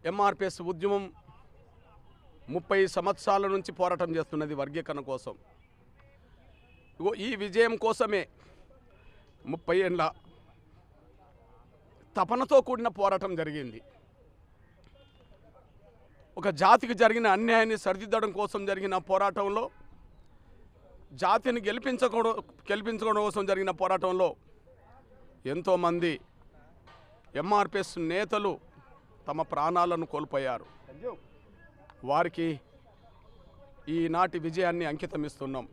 ఎంఆర్పిఎస్ ఉద్యమం 30 సంవత్సరాల నుంచి పోరాటం చేస్తున్నది వర్గీకరణ కోసం. ఈ విజయం కోసమే 30 ఏళ్ళ తపనతో కూడిన పోరాటం జరిగింది. ఒక జాతికి జరిగిన అన్యాయాన్ని సరిదిద్దడం కోసం జరిగిన పోరాటంలో, జాతిని గెలిపించుకోవడం కోసం జరిగిన పోరాటంలో ఎంతోమంది ఎంఆర్పిఎస్ నేతలు తమ ప్రాణాలను కోల్పోయారు. వారికి ఈనాటి విజయాన్ని అంకితం ఇస్తున్నాం.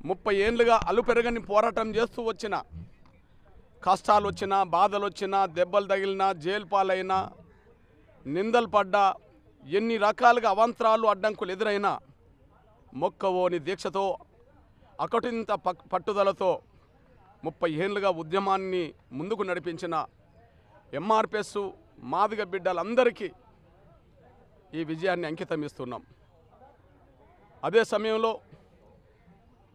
30 ఏళ్ళుగా అలుపెరగని పోరాటం చేస్తూ వచ్చిన, కష్టాలు వచ్చినా, బాధలు వచ్చినా, దెబ్బలు తగిలినా, జైలు పాలైనా, నిందలు పడ్డా, ఎన్ని రకాలుగా అవాంతరాలు అడ్డంకులు ఎదురైనా మొక్కవోని దీక్షతో, అకటింత పట్టుదలతో 30 ఏళ్ళుగా ఉద్యమాన్ని ముందుకు నడిపించిన ఎంఆర్పిఎస్ మాదిగ బిడ్డలందరికీ ఈ విజయాన్ని అంకితం ఇస్తున్నాం. అదే సమయంలో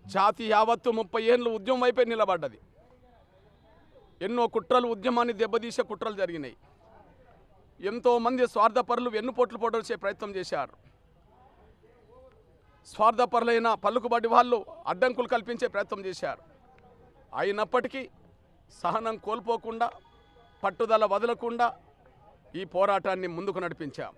జాతి యావత్తు 30 ఏళ్ళు ఉద్యమం వైపే నిలబడ్డది. ఎన్నో కుట్రలు, ఉద్యమాన్ని దెబ్బతీసే కుట్రలు జరిగినాయి. ఎంతోమంది స్వార్థపరులు వెన్నుపోట్లు పొడిచే ప్రయత్నం చేశారు. స్వార్థపరులైన పలుకుబడి వాళ్ళు అడ్డంకులు కల్పించే ప్రయత్నం చేశారు. అయినప్పటికీ సహనం కోల్పోకుండా, పట్టుదల వదలకుండా ఈ పోరాటాన్ని ముందుకు నడిపించాం.